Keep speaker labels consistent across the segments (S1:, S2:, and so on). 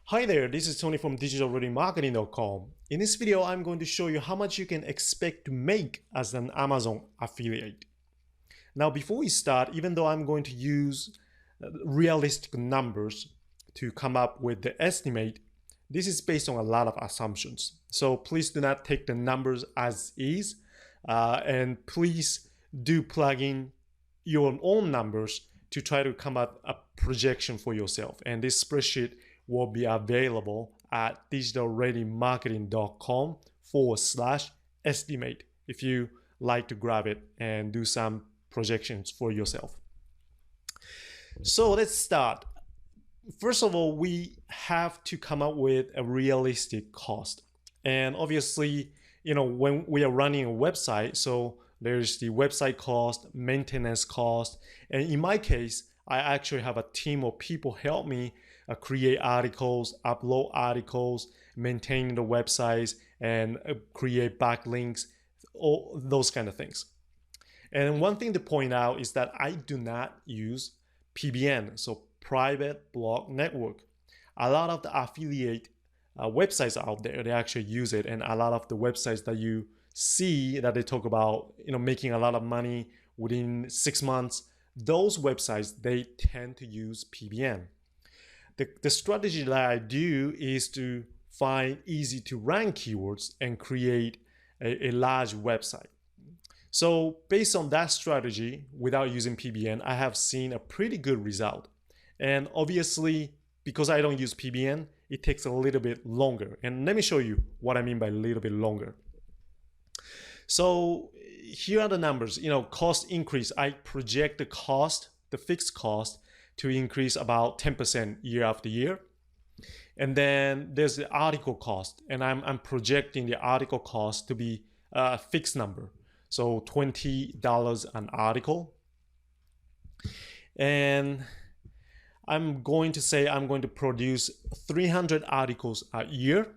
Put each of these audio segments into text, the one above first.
S1: Hi there, this is Tony from digitalreadymarketing.com. In this video, I'm going to show you how much you can expect to make as an Amazon affiliate. Now, before we start, even though I'm going to use realistic numbers to come up with the estimate, this is based on a lot of assumptions. So please do not take the numbers as is, and please do plug in your own numbers to try to come up a projection for yourself. And this spreadsheet will be available at digitalreadymarketing.com/estimate if you like to grab it and do some projections for yourself. So let's start. First of all, we have to come up with a realistic cost. And obviously, when we are running a website, so there's the website cost, maintenance cost, and in my case, I actually have a team of people help me create articles, upload articles, maintain the websites, and create backlinks, all those kind of things. And one thing to point out is that I do not use PBN, so Private Blog Network. A lot of the affiliate websites out there, they actually use it, and a lot of the websites that you see that they talk about, making a lot of money within 6 months, those websites, they tend to use PBN. The strategy that I do is to find easy to rank keywords and create a large website. So based on that strategy, without using PBN, I have seen a pretty good result. And obviously, because I don't use PBN, it takes a little bit longer. And let me show you what I mean by a little bit longer. So here are the numbers. Cost increase. I project the cost, the fixed cost, to increase about 10% year after year. And then there's the article cost, and I'm projecting the article cost to be a fixed number. So $20 an article. And I'm going to say I'm going to produce 300 articles a year.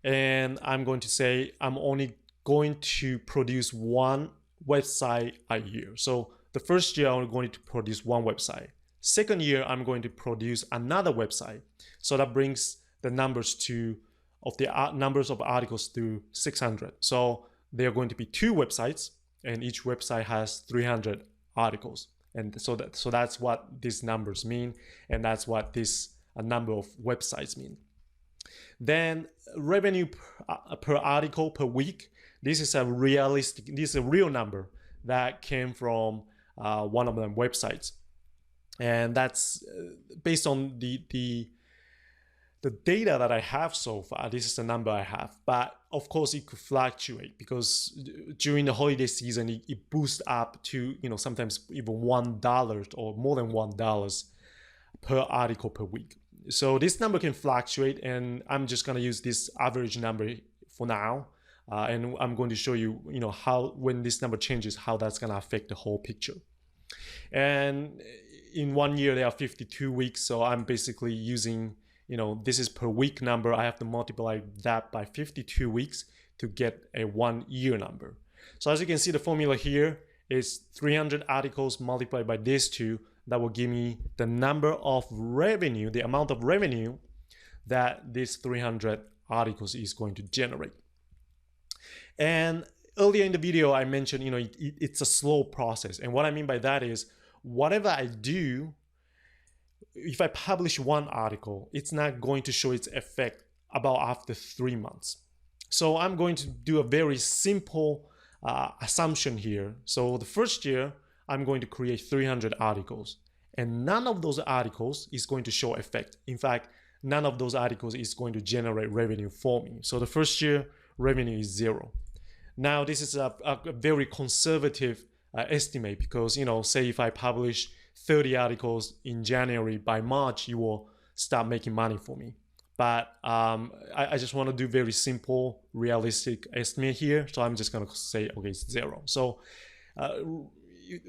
S1: And I'm going to say I'm only going to produce one website a year. So the first year I'm going to produce one website. Second year, I'm going to produce another website. So that brings the numbers of articles to 600. So there are going to be 2 websites, and each website has 300 articles. And so that's what these numbers mean, and that's what this number of websites mean. Then revenue per article per week. This is a real number that came from one of them websites. And that's based on the data that I have so far. This is the number I have, but of course it could fluctuate because during the holiday season it boosts up to sometimes even $1 or more than $1 per article per week. So this number can fluctuate, and I'm just going to use this average number for now, and I'm going to show you how, when this number changes, how that's going to affect the whole picture. And in 1 year there are 52 weeks, so I'm basically using, this is per week number. I have to multiply that by 52 weeks to get a 1 year number. So as you can see, the formula here is 300 articles multiplied by these 2. That will give me the number of revenue, the amount of revenue that this 300 articles is going to generate. And earlier in the video, I mentioned, it's a slow process. And what I mean by that is, whatever I do, if I publish one article, it's not going to show its effect about after 3 months. So I'm going to do a very simple assumption here. So the first year, I'm going to create 300 articles, and none of those articles is going to show effect. In fact, none of those articles is going to generate revenue for me. So the first year, revenue is 0. Now, this is a very conservative estimate because, say if I publish 30 articles in January, by March, you will start making money for me. But I just want to do very simple, realistic estimate here. So I'm just going to say, okay, it's 0. So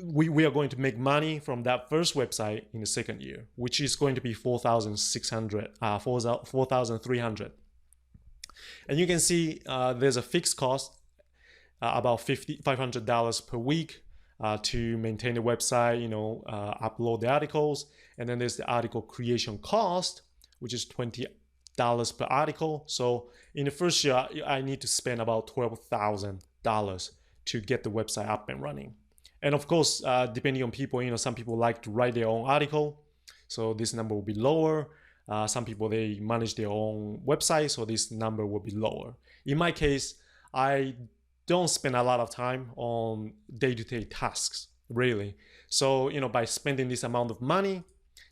S1: we are going to make money from that first website in the second year, which is going to be 4,300. And you can see there's a fixed cost, about $500 per week to maintain the website, upload the articles. And then there's the article creation cost, which is $20 dollars per article. So in the first year, I need to spend about $12,000 to get the website up and running. And of course, depending on people, some people like to write their own article, so this number will be lower. Some people, they manage their own website, so this number will be lower. In my case, I don't spend a lot of time on day-to-day tasks, really. So, by spending this amount of money,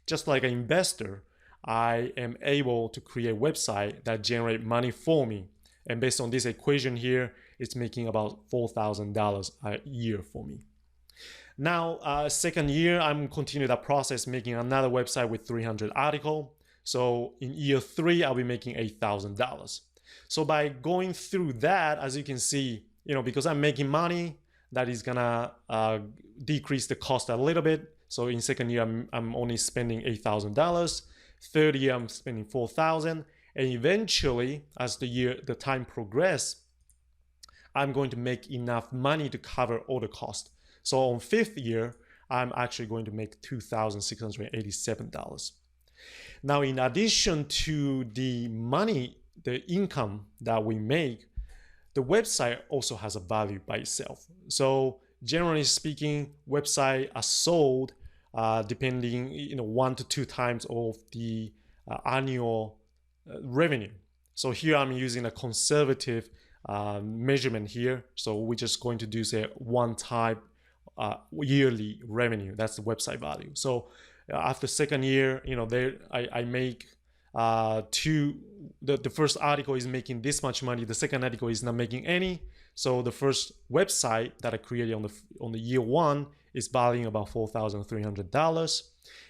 S1: just like an investor, I am able to create a website that generate money for me. And based on this equation here, it's making about $4,000 a year for me. Now, second year, I'm continuing that process, making another website with 300 articles. So in year 3, I'll be making $8,000. So by going through that, as you can see, because I'm making money, that is gonna decrease the cost a little bit. So in second year, I'm only spending $8,000. Third year, I'm spending $4,000. And eventually, as the time progresses, I'm going to make enough money to cover all the costs. So on fifth year, I'm actually going to make $2,687. Now, in addition to the money, the income that we make, the website also has a value by itself. So generally speaking, websites are sold depending, 1 to 2 times of the annual revenue. So here I'm using a conservative measurement here. So we're just going to do, say, 1 time yearly revenue. That's the website value. So after second year, I make the first article is making this much money. The second article is not making any. So the first website that I created on the year 1 is valuing about $4,300,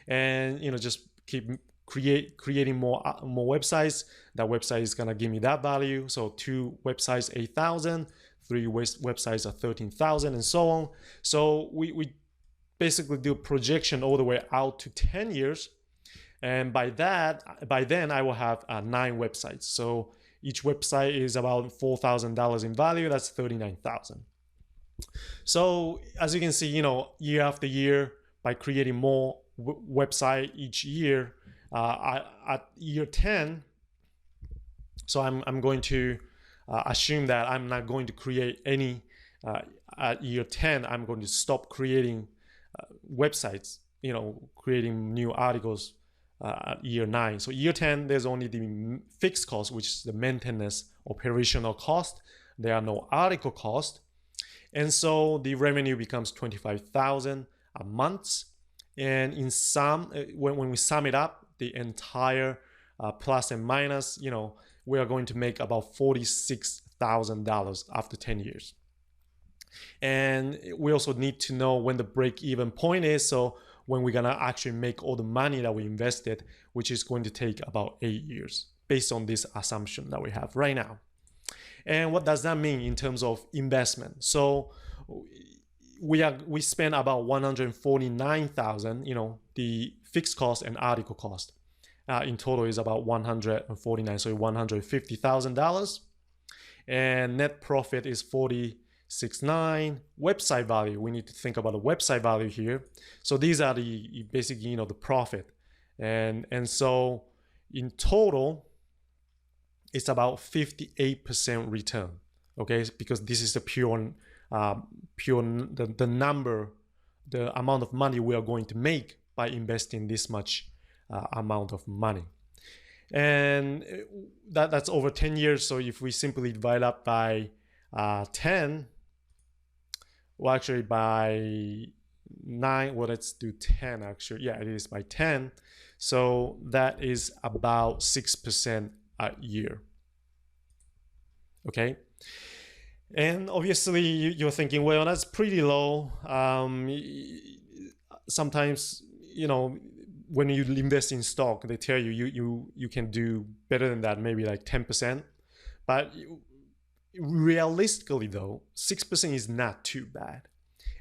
S1: and just keep creating more websites. That website is gonna give me that value. So 2 websites, 8,000, 3 websites are 13,000, and so on. So we basically do projection all the way out to 10 years. And by then I will have 9 websites. So each website is about $4,000 in value. That's 39,000. So as you can see, year after year, by creating more website each year, at year 10, so I'm going to assume that I'm not going to create any. At year 10, I'm going to stop creating websites, creating new articles at year 9. So year 10, there's only the fixed cost, which is the maintenance operational cost. There are no article cost. And so the revenue becomes $25,000 a month. And in sum, when we sum it up, the entire plus and minus, we are going to make about $46,000 after 10 years. And we also need to know when the break-even point is. So when we're gonna actually make all the money that we invested, which is going to take about 8 years based on this assumption that we have right now. And what does that mean in terms of investment? So we spend about $149,000, the fixed cost and article cost. In total is about $149,000, so $150,000. And net profit is $46,900. Website value, we need to think about the website value here. So these are the basically, the profit. And so in total, it's about 58% return, okay? Because this is the the number, the amount of money we are going to make by investing this much amount of money. And that's over 10 years. So if we simply divide up by 10, well, actually by 9, well, let's do 10 actually. Yeah, it is by 10. So that is about 6% a year. Okay. And obviously you're thinking, well, that's pretty low. Sometimes, when you invest in stock, they tell you can do better than that, maybe like 10%. But realistically though, 6% is not too bad.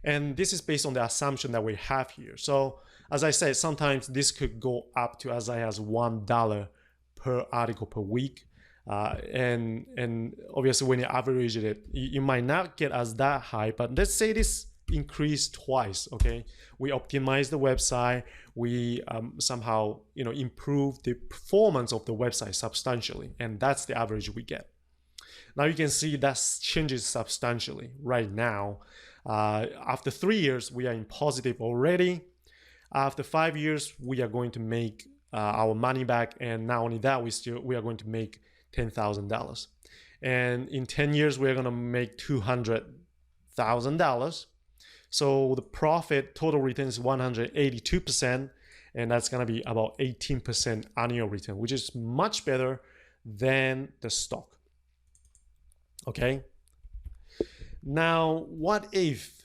S1: And this is based on the assumption that we have here. So as I said, sometimes this could go up to as high as $1 per article per week. And obviously when you average it, you might not get as that high, but let's say this increased twice. Okay, we optimize the website, we somehow improve the performance of the website substantially, and that's the average we get. Now you can see that changes substantially right now. After 3 years, we are in positive already. After 5 years, we are going to make our money back, and not only that, we are going to make $10,000. And in 10 years, we're going to make $200,000. So the profit total return is 182%, and that's going to be about 18% annual return, which is much better than the stock. Okay. Now, what if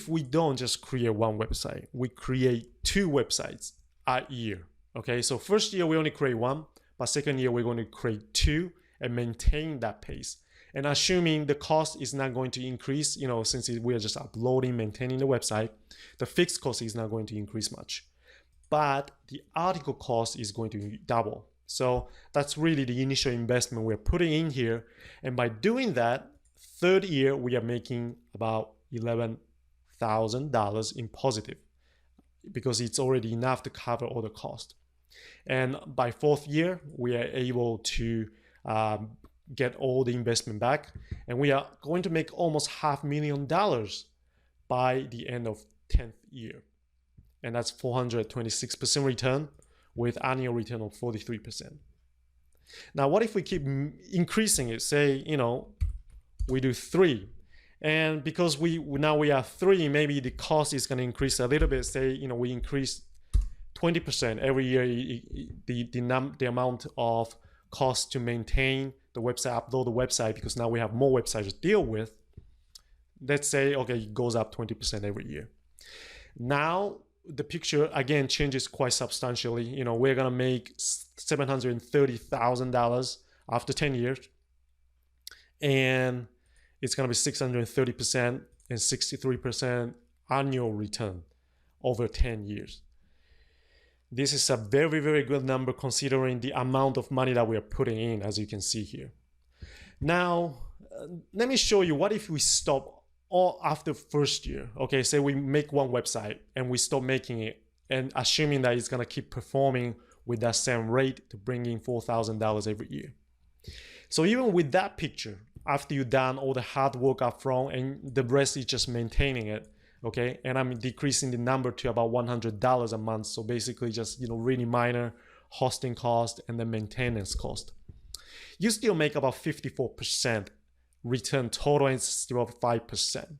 S1: we don't just create one website? We create 2 websites a year. Okay, so first year we only create 1, but second year we're going to create 2 and maintain that pace. And assuming the cost is not going to increase, since we are just uploading, maintaining the website, the fixed cost is not going to increase much. But the article cost is going to double. So that's really the initial investment we're putting in here. And by doing that, third year, we are making about $11,000 in positive because it's already enough to cover all the cost. And by fourth year, we are able to get all the investment back. And we are going to make almost $500,000 by the end of 10th year. And that's 426% return with annual return of 43%. Now, what if we keep increasing it? Say, we do 3. And because now we are 3, maybe the cost is going to increase a little bit. Say, we increase 20% every year, the amount of cost to maintain the website, upload the website, because now we have more websites to deal with. Let's say, okay, it goes up 20% every year. Now, the picture again changes quite substantially. We're going to make $730,000 after 10 years. And it's going to be 630% and 63% annual return over 10 years. This is a very, very good number considering the amount of money that we are putting in, as you can see here. Now, let me show you what if we stop all after first year. Okay, say we make one website and we stop making it, and assuming that it's going to keep performing with that same rate to bring in $4,000 every year. So even with that picture, after you've done all the hard work up front and the rest is just maintaining it, okay, and I'm decreasing the number to about $100 a month, so basically just really minor hosting cost and the maintenance cost, you still make about 54% return total, and still 5%,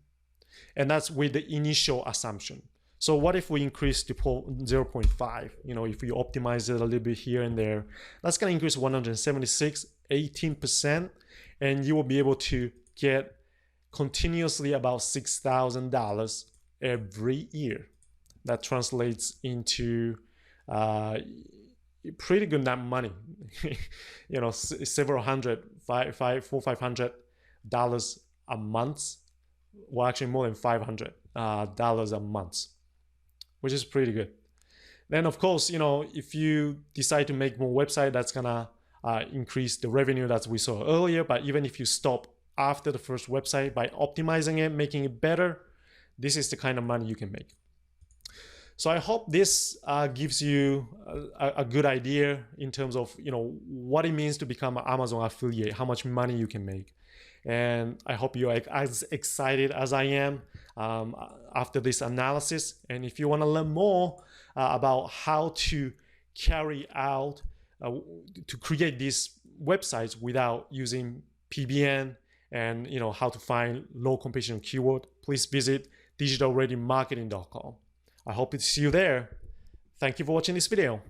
S1: and that's with the initial assumption. So what if we increase to 0.5? If we optimize it a little bit here and there, that's going to increase 176, 18%, and you will be able to get continuously about $6,000 every year. That translates into pretty good money. Several hundred, $500 a month. Well, actually more than $500 a month, which is pretty good. Then of course, if you decide to make more website, that's gonna increase the revenue that we saw earlier. But even if you stop after the first website, by optimizing it, making it better, this is the kind of money you can make. So I hope this gives you a good idea in terms of what it means to become an Amazon affiliate, how much money you can make. And I hope you're as excited as I am after this analysis. And if you want to learn more about how to carry out, to create these websites without using PBN, and how to find low competition keyword, please visit digitalreadymarketing.com. I hope to see you there. Thank you for watching this video.